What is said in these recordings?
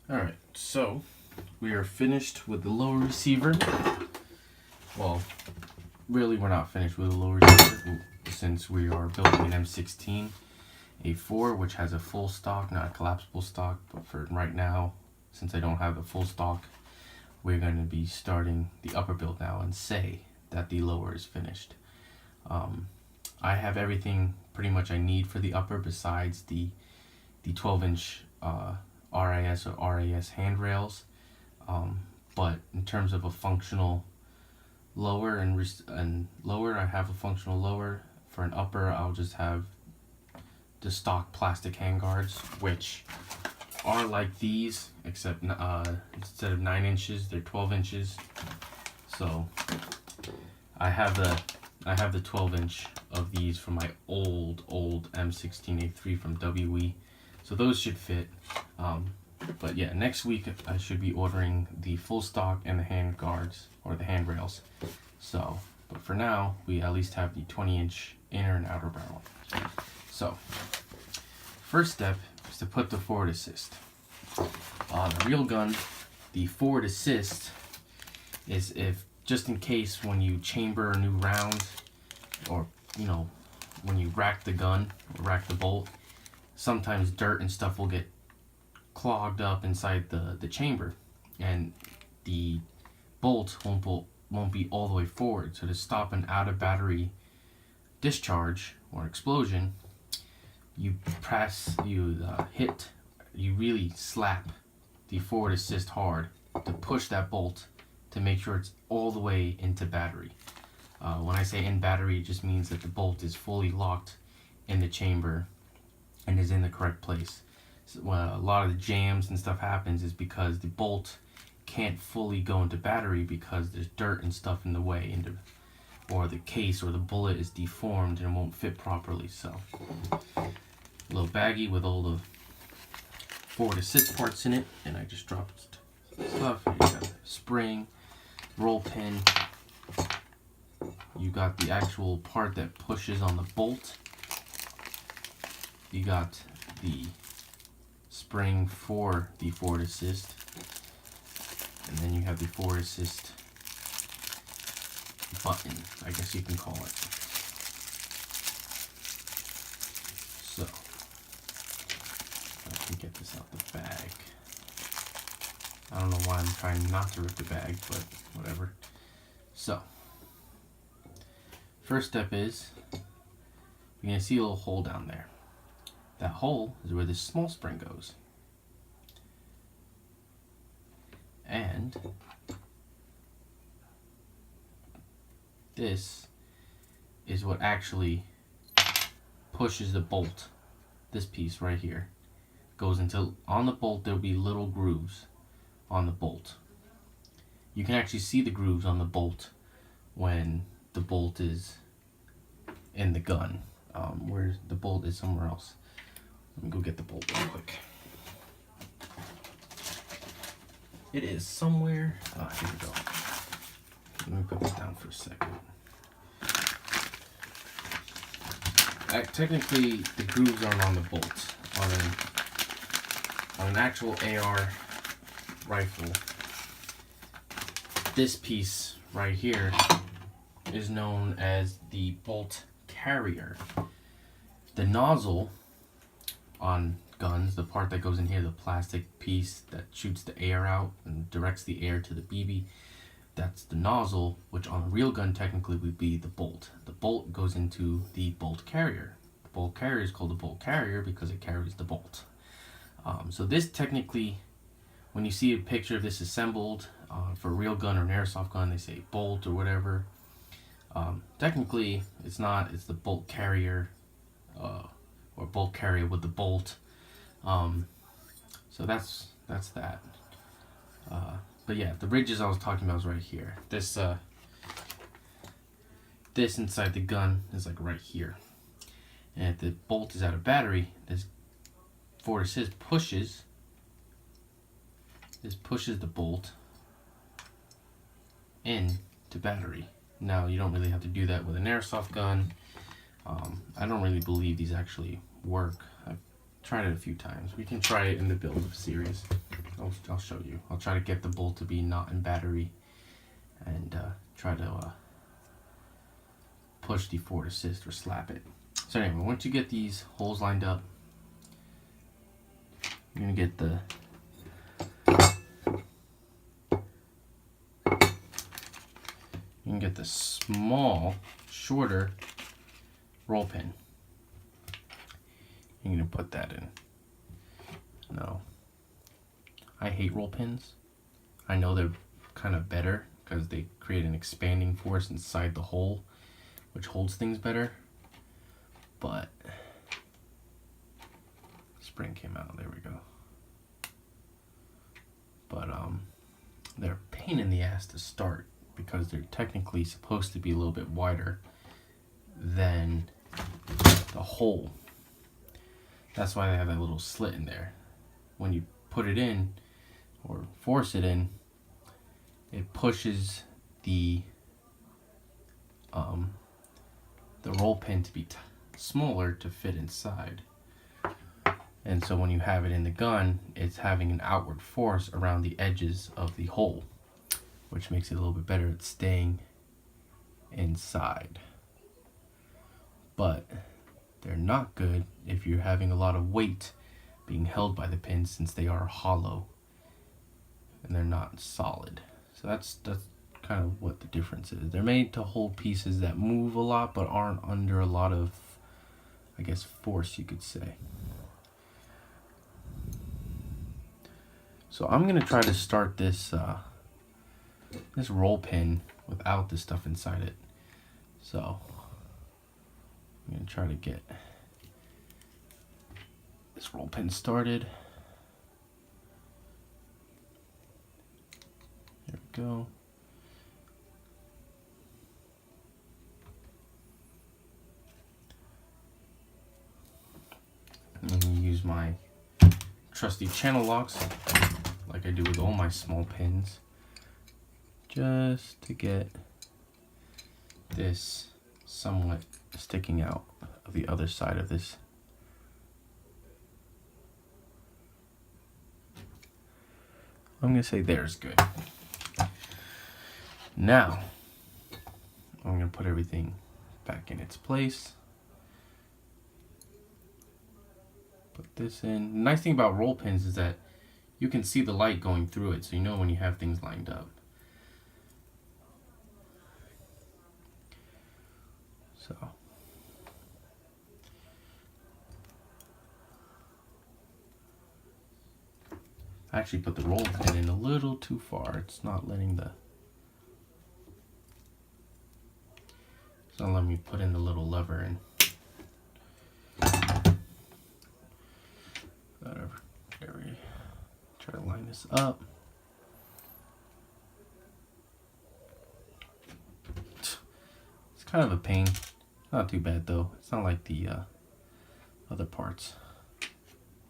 Alright, so we are finished with the lower receiver. Well, really we're not finished with the lower receiver since we are building an M16A4, which has a full stock, not a collapsible stock, but for right now, since I don't have the full stock, we're going to be starting the upper build now and say that the lower is finished. I have everything pretty much I need for the upper besides the 12-inch RIS or RAS handrails, but in terms of a functional lower and lower, I have a functional lower. For an upper, I'll just have the stock plastic handguards, which are like these, except instead of 9 inches, they're 12 inches. So I have the 12-inch of these from my old M16A3 from WE. So those should fit. But yeah, next week I should be ordering the full stock and the hand guards or the handrails. So, but for now, we at least have the 20-inch inner and outer barrel. So, first step is to put the forward assist. On a real gun, the forward assist is if, just in case when you chamber a new round, or, you know, when you rack the gun, or rack the bolt, sometimes dirt and stuff will get clogged up inside the chamber, and the bolt won't be all the way forward. So to stop an out of battery discharge or explosion, you really slap the forward assist hard to push that bolt to make sure it's all the way into battery. When I say in battery, it just means that the bolt is fully locked in the chamber and is in the correct place. So, a lot of the jams and stuff happens is because the bolt can't fully go into battery because there's dirt and stuff in the way, or the case or the bullet is deformed and it won't fit properly. So a little baggie with all the forward assist parts in it, and I just dropped stuff. You got a spring, roll pin, you got the actual part that pushes on the bolt, you got the spring for the forward assist, and then you have the forward assist button, I guess you can call it. So I can get this out the bag. I don't know why I'm trying not to rip the bag, but whatever. So first step is you're going to see a little hole down there. That hole is where this small spring goes. And this is what actually pushes the bolt. This piece right here goes into, on the bolt there'll be little grooves on the bolt. You can actually see the grooves on the bolt when the bolt is in the gun, where the bolt is somewhere else. Let me go get the bolt real quick. It is somewhere. Here we go. Let me put this down for a second. Technically, the grooves aren't on the bolt. On an actual AR rifle, this piece right here is known as the bolt carrier. The nozzle on guns, the part that goes in here, the plastic piece that shoots the air out and directs the air to the BB, that's the nozzle, which on a real gun technically would be the bolt. The bolt goes into the bolt carrier. The bolt carrier is called the bolt carrier because it carries the bolt. So this technically, when you see a picture of this assembled for a real gun or an airsoft gun, they say bolt or whatever. Technically, it's not. It's the bolt carrier, or bolt carrier with the bolt. So that's that. But yeah, the ridges I was talking about is right here. This inside the gun is like right here. And if the bolt is out of battery, this forward assist pushes the bolt in to battery. Now, you don't really have to do that with an airsoft gun. I don't really believe these actually work. I've tried it a few times. We can try it in the build series. I'll show you. I'll try to get the bolt to be not in battery and try to push the forward assist or slap it. So anyway, once you get these holes lined up, you're gonna get the small, shorter roll pin. You're gonna put that in. No, I hate roll pins. I know they're kind of better because they create an expanding force inside the hole, which holds things better. But spring came out. There we go. But they're a pain in the ass to start because they're technically supposed to be a little bit wider than the hole. That's why they have that little slit in there. When you put it in or force it in, it pushes the roll pin to be smaller to fit inside. And so when you have it in the gun, it's having an outward force around the edges of the hole, which makes it a little bit better at staying inside. But they're not good if you're having a lot of weight being held by the pins, since they are hollow and they're not solid. So that's kind of what the difference is. They're made to hold pieces that move a lot but aren't under a lot of, I guess, force, you could say. So I'm gonna try to start this this roll pin without the stuff inside it. So I'm gonna try to get this roll pin started. There we go. I'm gonna use my trusty channel locks, like I do with all my small pins, just to get this somewhat sticking out of the other side of this. I'm gonna say there's good. Now I'm gonna put everything back in its place. Put this in. The nice thing about roll pins is that you can see the light going through it, so you know when you have things lined up. So I actually put the roll pin in a little too far. It's not letting me put in the little lever and whatever. There we try to line this up. It's kind of a pain. Not too bad though. It's not like the other parts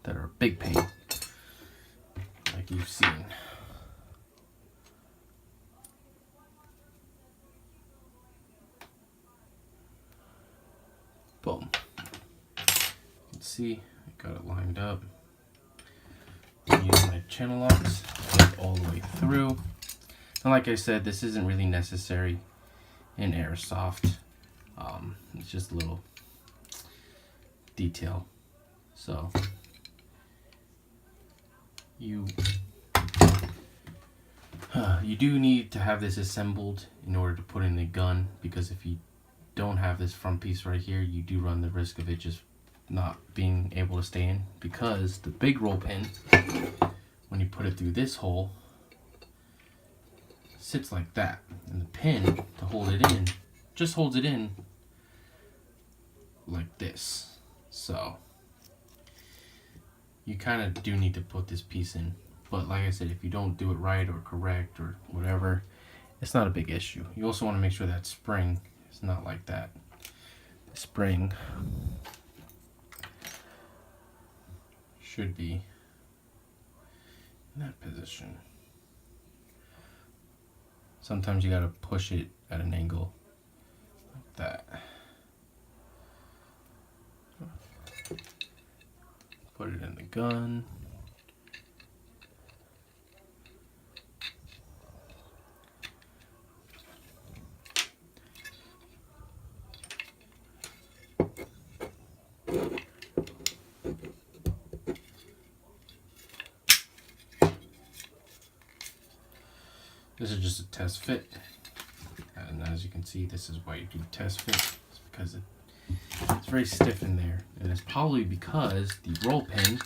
that are a big pain, like you've seen. Boom. You can see I got it lined up. Use my channel locks all the way through. And like I said, this isn't really necessary in airsoft. It's just a little detail. So you do need to have this assembled in order to put in the gun, because if you don't have this front piece right here, you do run the risk of it just not being able to stay in, because the big roll pin, when you put it through this hole, sits like that, and the pin to hold it in just holds it in like this. So you kind of do need to put this piece in, but like I said, if you don't do it right or correct or whatever, it's not a big issue. You also want to make sure that spring is not like that. The spring should be in that position. Sometimes you gotta push it at an angle like that. Put it in the gun. This is just a test fit, and as you can see, this is why you do test fit. It's because it's very stiff in there, and it's probably because the roll pin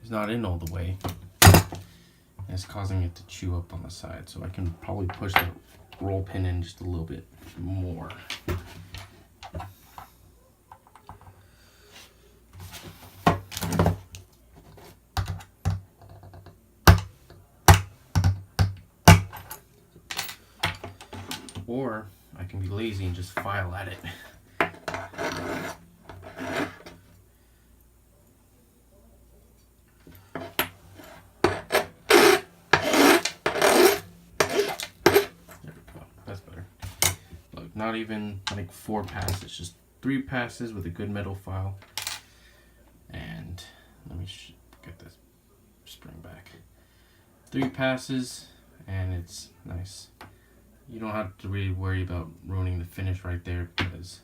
is not in all the way, and it's causing it to chew up on the side. So I can probably push the roll pin in just a little bit more. Or I can be lazy and just file at it. There we go. That's better. Look, not even like 4 passes, just 3 passes with a good metal file. And let me get this spring back. 3 passes, and it's nice. You don't have to really worry about ruining the finish right there because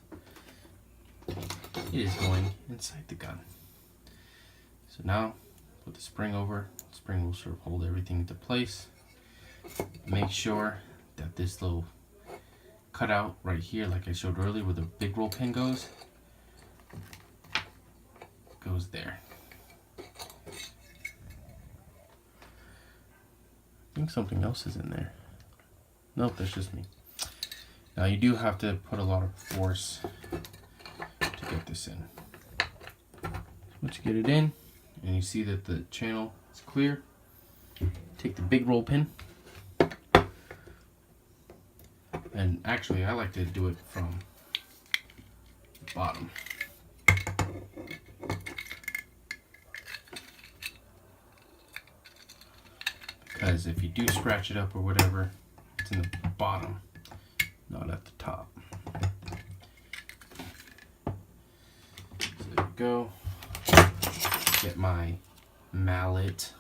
it is going inside the gun. So now, put the spring over. The spring will sort of hold everything into place. Make sure that this little cutout right here, like I showed earlier where the big roll pin goes there. I think something else is in there. Nope, that's just me. Now you do have to put a lot of force to get this in. Once you get it in, and you see that the channel is clear, take the big roll pin, and actually I like to do it from the bottom. Because if you do scratch it up or whatever, it's in the bottom, not at the top. So there we go. Get my mallet.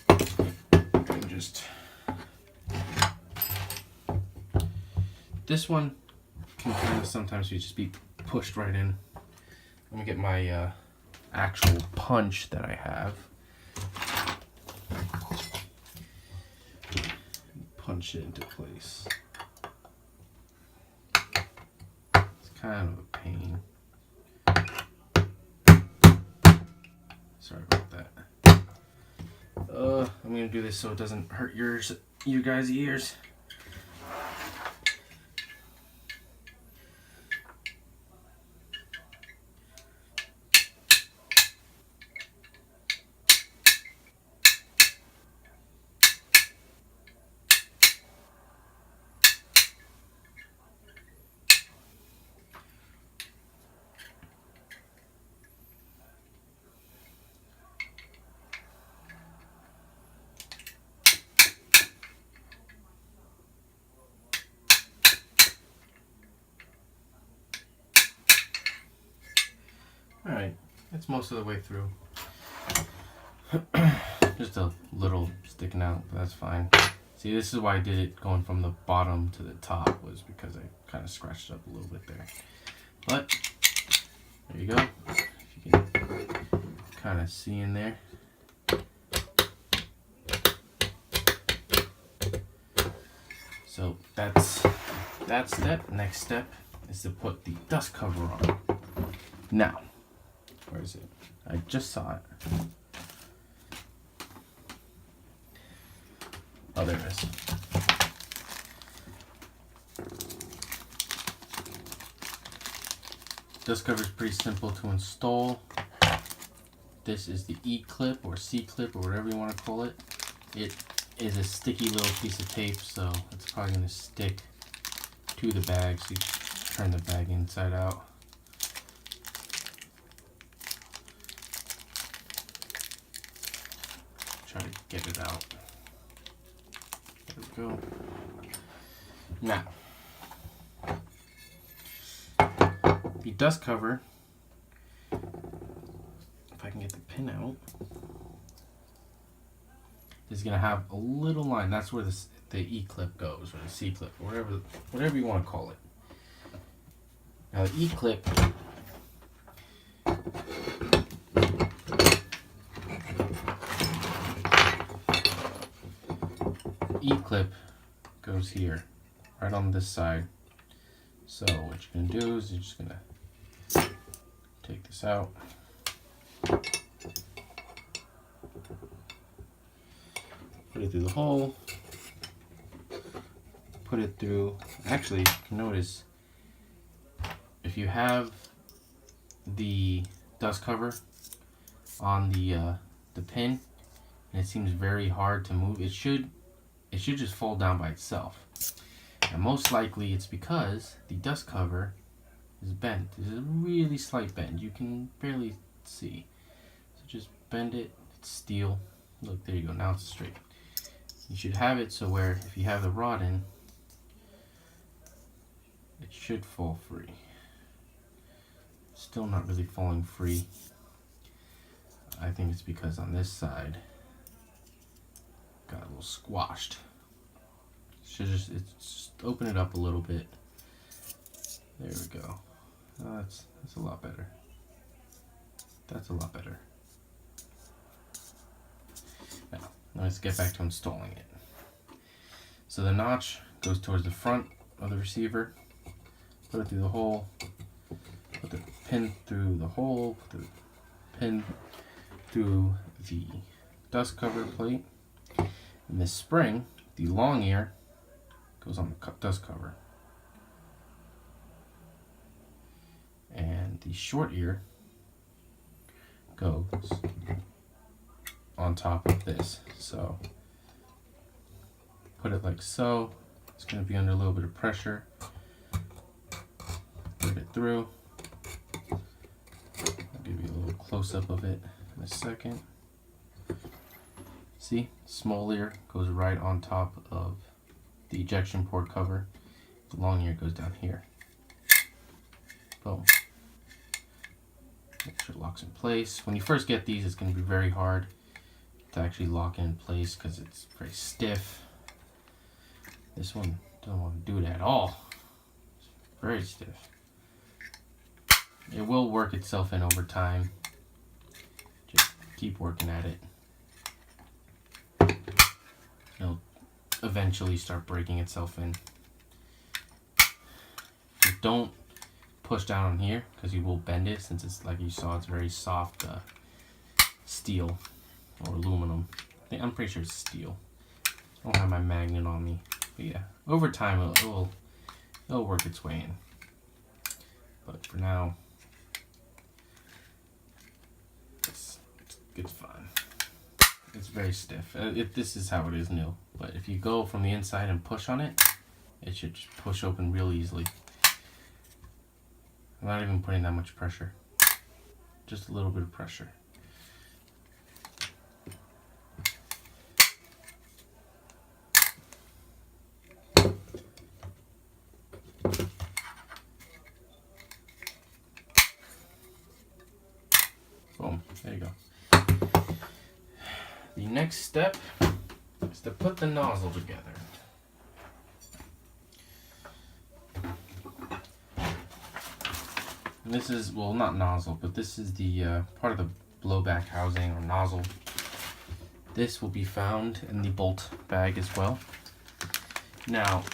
And just this one can kind of sometimes just be pushed right in. Let me get my actual punch that I have. Punch it into place. It's kind of a pain. Sorry about that. I'm gonna do this so it doesn't hurt you guys' ears. Alright, it's most of the way through. Just a little sticking out, but that's fine. See, this is why I did it going from the bottom to the top, was because I kind of scratched it up a little bit there. But, there you go. If you can kind of see in there. So, that's that step. Next step is to put the dust cover on. Now, where is it? I just saw it. Oh, there it is. Dust cover is pretty simple to install. This is the E-clip or C-clip or whatever you want to call it. It is a sticky little piece of tape, so it's probably going to stick to the bag. So you turn the bag inside out. Try to get it out. There we go. Now, the dust cover, if I can get the pin out, is going to have a little line. That's where the E-clip goes, or the C-clip, or whatever you want to call it. Now the E-clip goes here, right on this side. So what you're going to do is you're just going to take this out. Put it through the hole. Put it through, actually, notice if you have the dust cover on the pin and it seems very hard to move, it should just fall down by itself. And most likely it's because the dust cover is bent. There's a really slight bend. You can barely see. So just bend it. It's steel. Look, there you go. Now it's straight. You should have it so where if you have the rod in, it should fall free. Still not really falling free. I think it's because on this side got a little squashed. It's just open it up a little bit. There we go. That's a lot better. That's a lot better. Now let's get back to installing it. So the notch goes towards the front of the receiver. Put it through the hole. Put the pin through the hole. Put the pin through the dust cover plate. And this spring, the long ear, goes on the dust cover. And the short ear goes on top of this. So put it like so. It's going to be under a little bit of pressure. Put it through. I'll give you a little close-up of it in a second. See, small ear goes right on top of the ejection port cover. The long ear goes down here. Boom. Make sure it locks in place. When you first get these, it's going to be very hard to actually lock it in place because it's very stiff. This one doesn't want to do it at all. It's very stiff. It will work itself in over time. Just keep working at it. It'll eventually start breaking itself in. Just don't push down on here because you will bend it, since it's, like you saw, it's very soft steel or aluminum. I'm pretty sure it's steel. I don't have my magnet on me, but yeah, over time it'll work its way in. But for now, it's fine. It's very stiff. This is how it is new. But if you go from the inside and push on it, it should just push open real easily. I'm not even putting that much pressure. Just a little bit of pressure. Boom. There you go. The next step is to put the nozzle together. And this is, well, not nozzle, but this is the part of the blowback housing or nozzle. This will be found in the bolt bag as well. Now,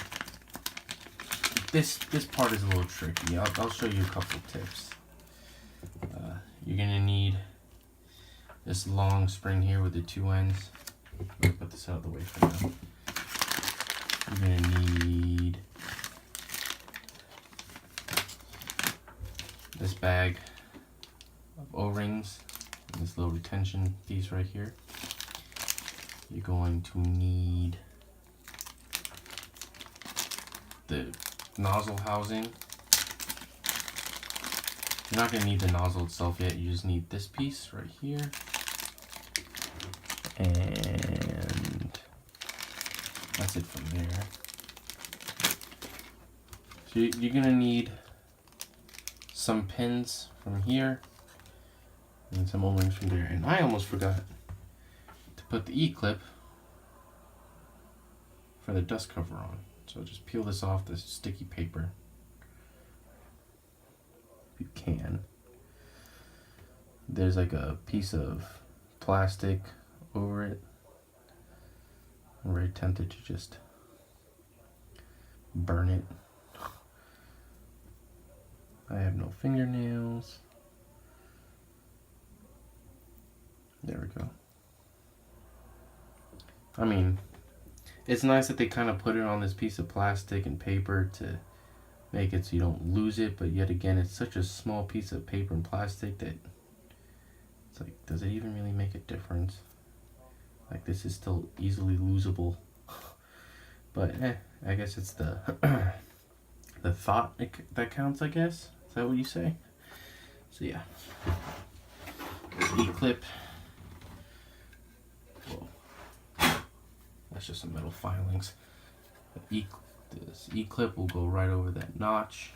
this part is a little tricky. I'll show you a couple of tips. You're gonna need this long spring here with the two ends. Let me put this out of the way for now. You're gonna need this bag of O-rings and this little retention piece right here. You're going to need the nozzle housing. You're not going to need the nozzle itself yet, you just need this piece right here. And that's it from there. So you're gonna need some pins from here and some O-rings from there. And I almost forgot to put the E-clip for the dust cover on. So just peel this off this sticky paper if you can. There's like a piece of plastic over it. I'm very tempted to just burn it. I have no fingernails. There we go. I mean, it's nice that they kind of put it on this piece of plastic and paper to make it so you don't lose it, but yet again, it's such a small piece of paper and plastic that it's like, does it even really make a difference? Like, this is still easily losable. But I guess it's the the thought that counts, I guess. Is that what you say? So yeah, E-clip. Whoa, that's just some metal filings. This E-clip will go right over that notch,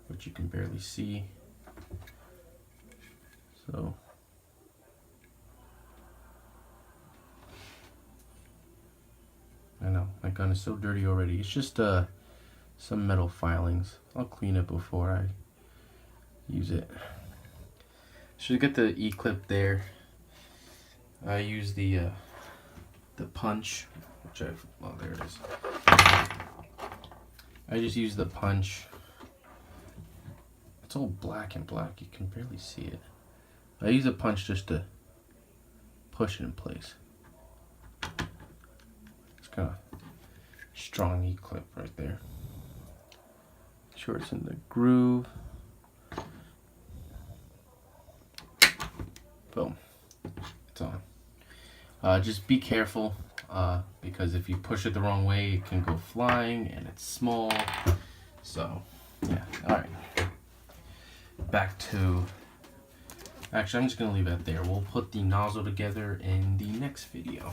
which you can barely see. So I know my gun is so dirty already. It's just some metal filings. I'll clean it before I use it. Should get the E-clip there. I use the punch, which oh, there it is. I just use the punch. It's all black and black. You can barely see it. I use a punch just to push it in place. It's kind of strong E-clip right there. Make sure it's in the groove. Boom. It's on. Just be careful, because if you push it the wrong way, it can go flying, and it's small. So, yeah. Alright. Back to... Actually, I'm just going to leave it there. We'll put the nozzle together in the next video.